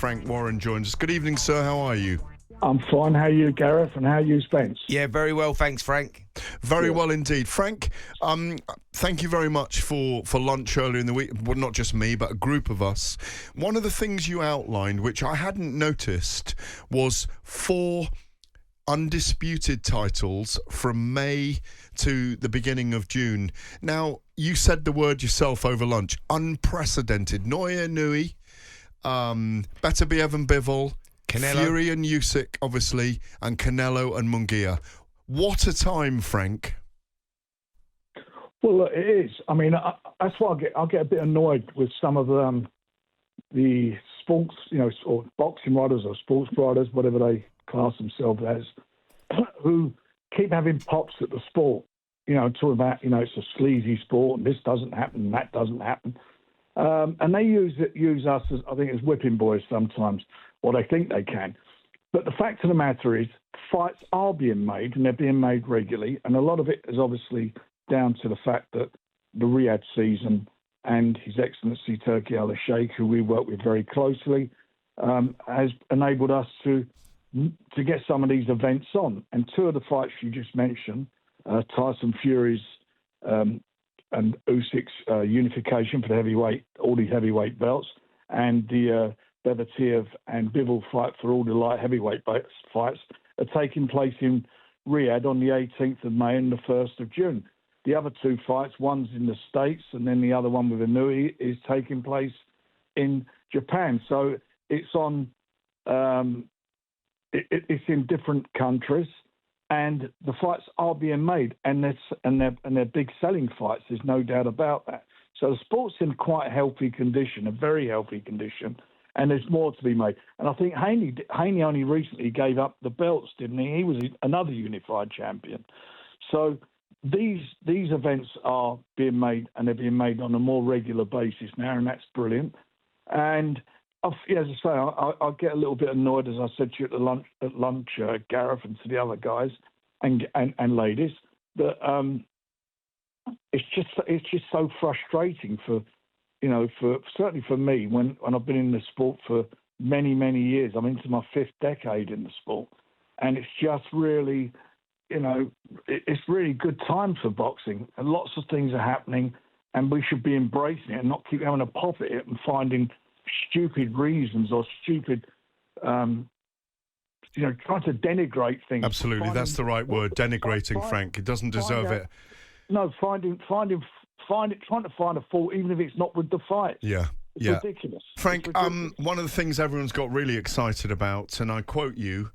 Frank Warren joins us. Good evening, sir. How are you? I'm fine. How are you, Gareth? And how are you, Spence? Yeah, very well, thanks, Frank. Very well indeed. Frank, thank you very much for lunch earlier in the week. Well, not just me, but a group of us. One of the things you outlined, which I hadn't noticed, was 4 undisputed titles from May to the beginning of June. Now, you said the word yourself over lunch. Unprecedented. Neuer, Nui, Better be Evan Bivol, Canelo. Fury and Usyk, obviously, and Canelo and Munguia. What a time, Frank. Well, it is. I mean, that's why I get a bit annoyed with some of the sports, or boxing writers or sports writers, whatever they class themselves as, who keep having pops at the sport. Talking about, it's a sleazy sport and this doesn't happen and that doesn't happen. And they use us as, I think, as whipping boys sometimes, or they think they can. But the fact of the matter is, fights are being made, and they're being made regularly. And a lot of it is obviously down to the fact that the Riyadh season and His Excellency Turki Al-Sheikh, who we work with very closely, has enabled us to get some of these events on. And 2 of the fights you just mentioned, Tyson Fury's and Usyk's unification for the all these heavyweight belts, and the Bevatiev and Bivol fight for all the light heavyweight fights are taking place in Riyadh on the 18th of May and the 1st of June. The other 2 fights, one's in the States and then the other one with Inui is taking place in Japan. So it's on, it's in different countries, and the fights are being made, and they're big selling fights. There's no doubt about that. So the sport's in quite a healthy condition, a very healthy condition. And there's more to be made. And I think Haney only recently gave up the belts, didn't he? He was another unified champion. So these events are being made, and they're being made on a more regular basis now, and that's brilliant. And as I say, I get a little bit annoyed, as I said to you at lunch, Gareth, and to the other guys and ladies, that it's just so frustrating for certainly for me, when I've been in the sport for many, many years. I'm into my 5th decade in the sport. And it's just really, it's really good time for boxing. And lots of things are happening, and we should be embracing it and not keep having a pop at it and finding stupid reasons or stupid, trying to denigrate things. Absolutely, that's the right word, denigrating, Frank. It doesn't deserve it. No, trying to find a fault, even if it's not with the fight. Yeah. It's ridiculous. Frank, one of the things everyone's got really excited about, and I quote you,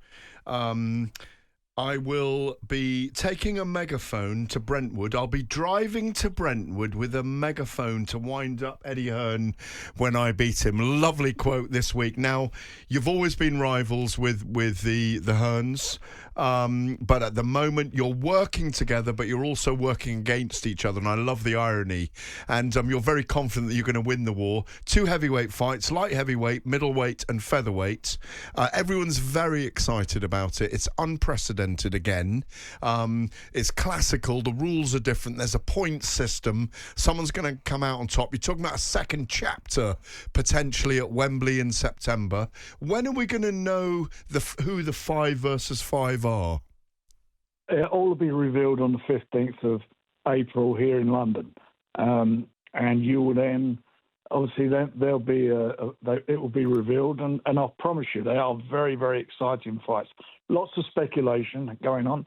I will be taking a megaphone to Brentwood. I'll be driving to Brentwood with a megaphone to wind up Eddie Hearn when I beat him. Lovely quote this week. Now, you've always been rivals with the Hearns, but at the moment you're working together, but you're also working against each other, and I love the irony. And you're very confident that you're going to win the war. 2 heavyweight fights, light heavyweight, middleweight and featherweight. Everyone's very excited about it. It's unprecedented again. It's classical. The rules are different. There's a point system. Someone's going to come out on top. You're talking about a second chapter potentially at Wembley in September. When are we going to know who the 5 versus 5 are? It all will be revealed on the 15th of April here in London, and you will then obviously there'll be it will be revealed, and I promise you they are very, very exciting fights. Lots of speculation going on,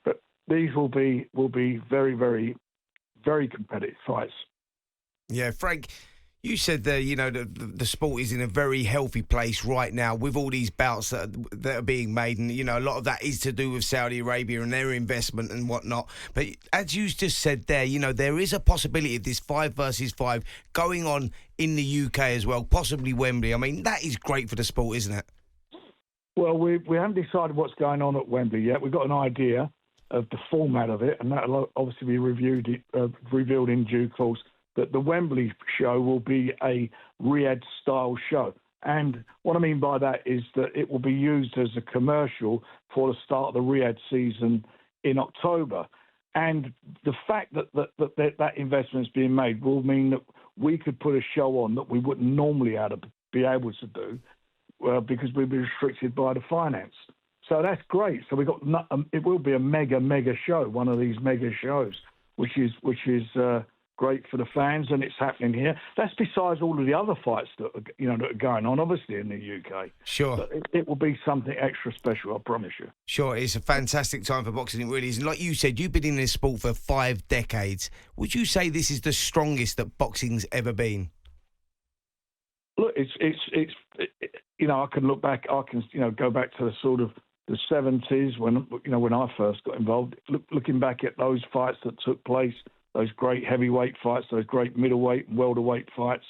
but these will be very, very, very competitive fights. Yeah, Frank, you said that the sport is in a very healthy place right now with all these bouts that are being made, and a lot of that is to do with Saudi Arabia and their investment and whatnot. But as you just said there, there is a possibility of this 5 versus 5 going on in the UK as well, possibly Wembley. I mean, that is great for the sport, isn't it? Well, we haven't decided what's going on at Wembley yet. We've got an idea of the format of it, and that'll obviously be revealed in due course. That the Wembley show will be a Riyadh-style show. And what I mean by that is that it will be used as a commercial for the start of the Riyadh season in October. And the fact that investment is being made will mean that we could put a show on that we wouldn't normally be able to do because we've been restricted by the finance. So that's great. So we got it will be a mega show, one of these mega shows, which is great for the fans, and it's happening here. That's besides all of the other fights that are going on, obviously in the UK. Sure, but it will be something extra special, I promise you. Sure, it's a fantastic time for boxing. It really is. And like you said, you've been in this sport for 5 decades. Would you say this is the strongest that boxing's ever been? Look, it's I can look back. I can go back to the sort of the 70s when I first got involved. Looking back at those fights that took place. Those great heavyweight fights, those great middleweight and welterweight fights,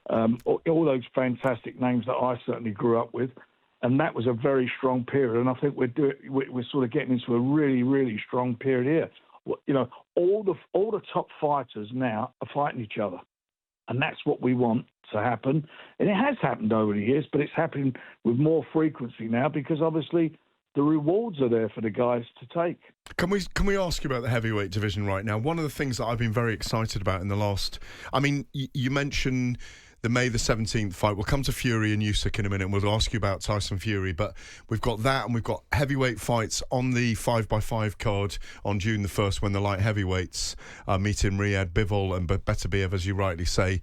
all those fantastic names that I certainly grew up with, and that was a very strong period. And I think we're sort of getting into a really strong period here. All the top fighters now are fighting each other, and that's what we want to happen. And it has happened over the years, but it's happening with more frequency now because obviously the rewards are there for the guys to take. Can we ask you about the heavyweight division right now? One of the things that I've been very excited about in the last... I mean, you mentioned the May the 17th fight. We'll come to Fury and Usyk in a minute, and we'll ask you about Tyson Fury. But we've got that, and we've got heavyweight fights on the 5x5 card on June the 1st when the light heavyweights meet in Riyadh, Bivol and Beterbiev, as you rightly say.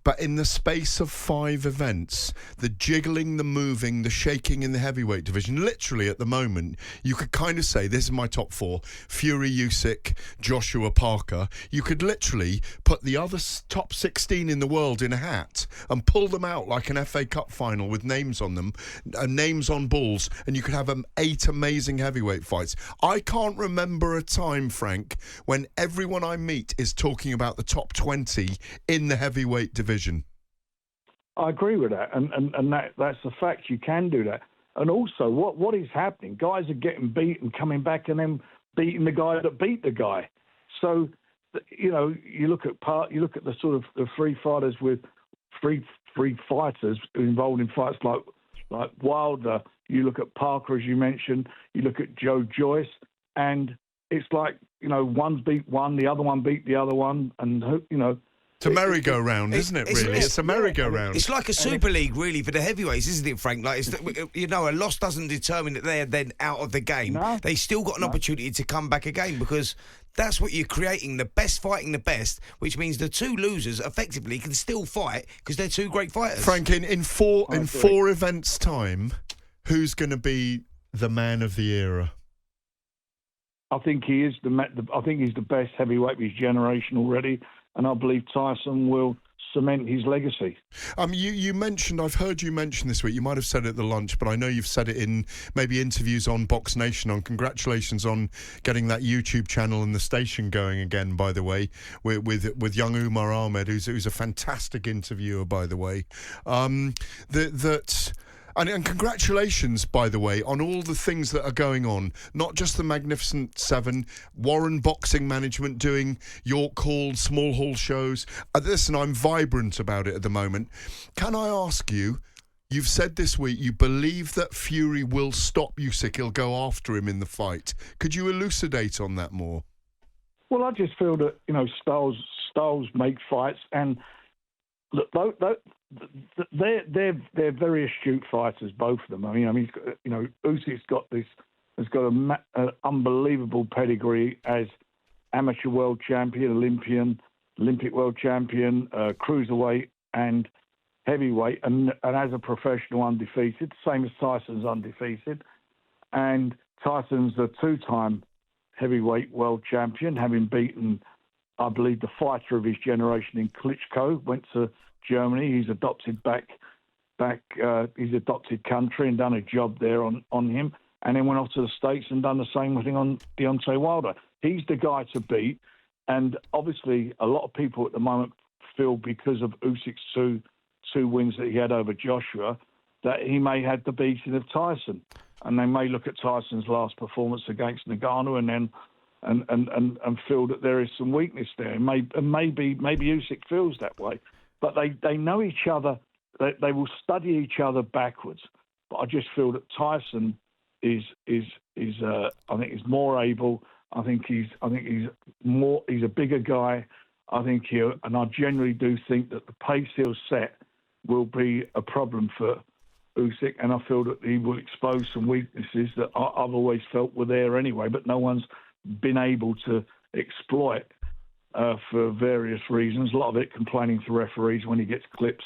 But in the space of 5 events, the jiggling, the moving, the shaking in the heavyweight division, literally at the moment, you could kind of say, this is my top 4, Fury, Usyk, Joshua, Parker. You could literally put the other top 16 in the world in a hat and pull them out like an FA Cup final with names on them, names on balls, and you could have 8 amazing heavyweight fights. I can't remember a time, Frank, when everyone I meet is talking about the top 20 in the heavyweight division. I agree with that, and that's the fact. You can do that, and also what is happening? Guys are getting beat and coming back, and then beating the guy that beat the guy. So, you look at the sort of the three fighters with three fighters involved in fights like Wilder. You look at Parker, as you mentioned. You look at Joe Joyce, and it's like one's beat one, the other one beat the other one, and It's a merry-go-round, isn't it, really? It's a merry-go-round. It's like a Super League, really, for the heavyweights, isn't it, Frank? Like, a loss doesn't determine that they're then out of the game. No. They still got an opportunity to come back again because that's what you're creating, the best fighting the best, which means the 2 losers effectively can still fight because they're 2 great fighters. Frank, in four events' time, who's going to be the man of the era? I think he is I think he's the best heavyweight of his generation already. And I believe Tyson will cement his legacy. You mentioned, I've heard you mention this week, you might have said it at the lunch, but I know you've said it in maybe interviews on Box Nation. Congratulations on getting that YouTube channel and the station going again, by the way, with young Umar Ahmed, who's a fantastic interviewer, by the way. And congratulations, by the way, on all the things that are going on. Not just the Magnificent Seven, Warren Boxing Management doing York Hall, small hall shows. Listen, I'm vibrant about it at the moment. Can I ask you, you've said this week you believe that Fury will stop Usyk, he'll go after him in the fight. Could you elucidate on that more? Well, I just feel that, styles make fights, and look, they're very astute fighters, both of them. I mean, Usyk's has got an unbelievable pedigree as amateur world champion, Olympic world champion, cruiserweight and heavyweight, and as a professional undefeated, same as Tyson's undefeated. And Tyson's a 2-time heavyweight world champion, having beaten, I believe, the fighter of his generation in Klitschko. Went to Germany. He's adopted back his adopted country and done a job there on him, and then went off to the States and done the same thing on Deontay Wilder. He's the guy to beat, and obviously a lot of people at the moment feel because of Usyk's two wins that he had over Joshua that he may have the beating of Tyson, and they may look at Tyson's last performance against Ngannou and then and feel that there is some weakness there. And maybe Usyk feels that way. But they know each other. They will study each other backwards. But I just feel that Tyson is I think is more able. I think he's a bigger guy. And I generally do think that the pace he'll set will be a problem for Usyk, and I feel that he will expose some weaknesses that I've always felt were there anyway, but no one's been able to exploit for various reasons. A lot of it complaining to referees when he gets clips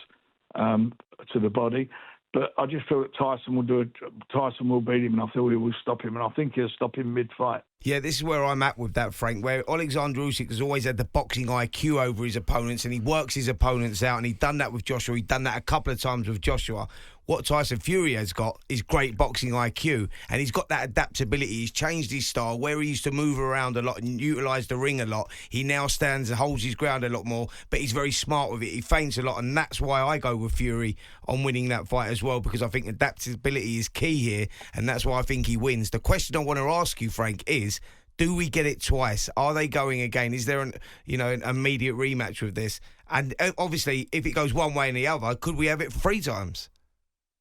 to the body. But I just feel that Tyson will beat him, and I feel he will stop him, and I think he'll stop him mid-fight. Yeah, this is where I'm at with that, Frank, where Alexander Usyk has always had the boxing IQ over his opponents, and he works his opponents out, and he's done that with Joshua. He's done that a couple of times with Joshua. What Tyson Fury has got is great boxing IQ, and he's got that adaptability. He's changed his style. Where he used to move around a lot and utilise the ring a lot, he now stands and holds his ground a lot more, but he's very smart with it. He feints a lot, and that's why I go with Fury on winning that fight as well, because I think adaptability is key here, and that's why I think he wins. The question I want to ask you, Frank, is, do we get it twice? Are they going again? Is there an immediate rematch with this? And obviously, if it goes one way and the other, could we have it 3 times?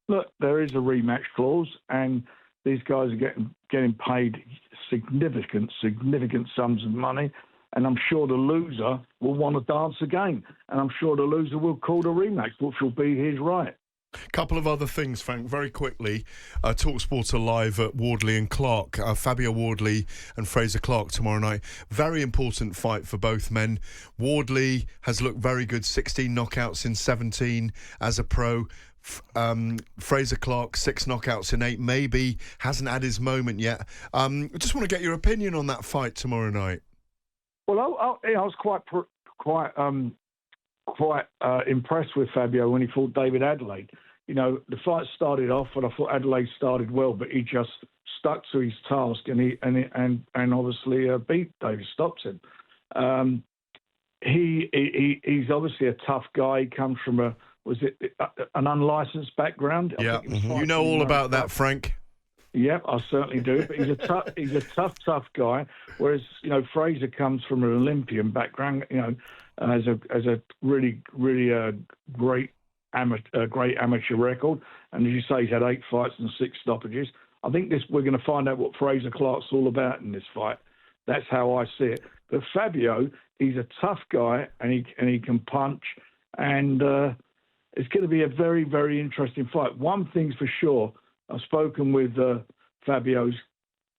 Look, there is a rematch clause, and these guys are getting paid significant sums of money, and I'm sure the loser will want to dance again, and I'm sure the loser will call the rematch, which will be his right. Couple of other things, Frank, very quickly. talkSPORT are live at Wardley and Clark. Fabio Wardley and Fraser Clark tomorrow night. Very important fight for both men. Wardley has looked very good, 16 knockouts in 17 as a pro. Fraser Clark, 6 knockouts in 8, maybe hasn't had his moment yet. I just want to get your opinion on that fight tomorrow night. Well, I was quite impressed with Fabio when he fought David Adelaide. You know, the fight started off, and I thought Adelaide started well, but he just stuck to his task, and obviously beat David, stopped him. He's obviously a tough guy. He comes from an unlicensed background? Yeah, you know all about that, Frank. Yeah, I certainly do. But he's a tough guy. Whereas Fraser comes from an Olympian background. As a really great amateur record. And as you say, he's had 8 fights and 6 stoppages. I think we're going to find out what Fraser Clark's all about in this fight. That's how I see it. But Fabio, he's a tough guy, and he can punch, and it's going to be a very, very interesting fight. One thing's for sure, I've spoken with Fabio's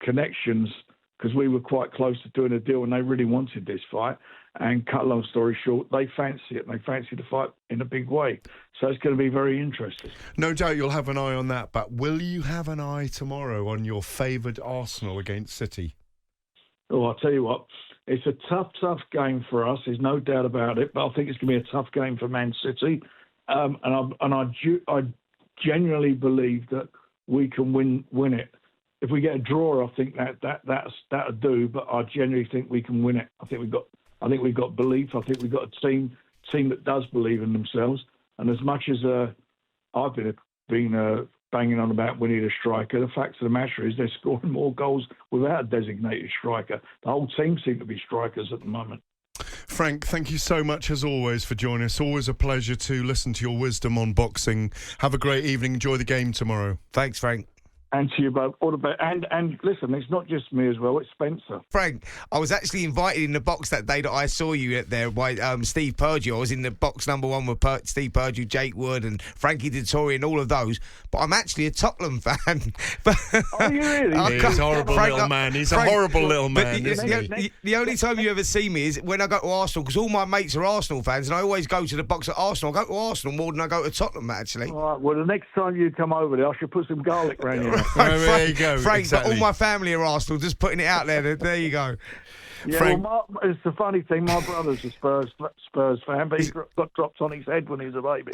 connections, because we were quite close to doing a deal, and they really wanted this fight. And cut a long story short, they fancy it, and they fancy the fight in a big way. So it's going to be very interesting. No doubt you'll have an eye on that, but will you have an eye tomorrow on your favoured Arsenal against City? Oh, I'll tell you what, it's a tough game for us. There's no doubt about it, but I think it's going to be a tough game for Man City. And I genuinely believe that we can win it. If we get a draw, I think that'll do. But I genuinely think we can win it. I think we've got belief. I think we've got a team that does believe in themselves. And as much as I've been banging on about we need a striker, the fact of the matter is they're scoring more goals without a designated striker. The whole team seem to be strikers at the moment. Frank, thank you so much as always for joining us. Always a pleasure to listen to your wisdom on boxing. Have a great evening. Enjoy the game tomorrow. Thanks, Frank. And to you both, all the best. And listen, it's not just me as well, it's Spencer. Frank, I was actually invited in the box that day that I saw you at there by Steve Perdue. I was in the box number 1 with Steve Perdue, Jake Wood and Frankie Dettori and all of those. But I'm actually a Tottenham fan. Are you really? He's a horrible little man. He's a horrible little man, isn't he? The only time you ever see me is when I go to Arsenal, because all my mates are Arsenal fans, and I always go to the box at Arsenal. I go to Arsenal more than I go to Tottenham, actually. All right, well, the next time you come over there, I should put some garlic around you. There you go. Frank, exactly. But all my family are Arsenal, just putting it out there. There you go. Yeah, Frank. well, it's the funny thing. My brother's a Spurs fan, but he got dropped on his head when he was a baby.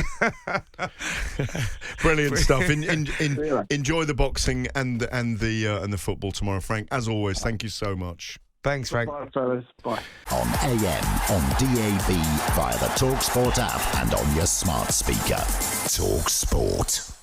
Brilliant stuff. Enjoy the boxing and the football tomorrow, Frank. As always, thank you so much. Thanks, Frank. Bye, fellas. Bye. On AM, on DAB, via the talkSPORT app, and on your smart speaker. talkSPORT.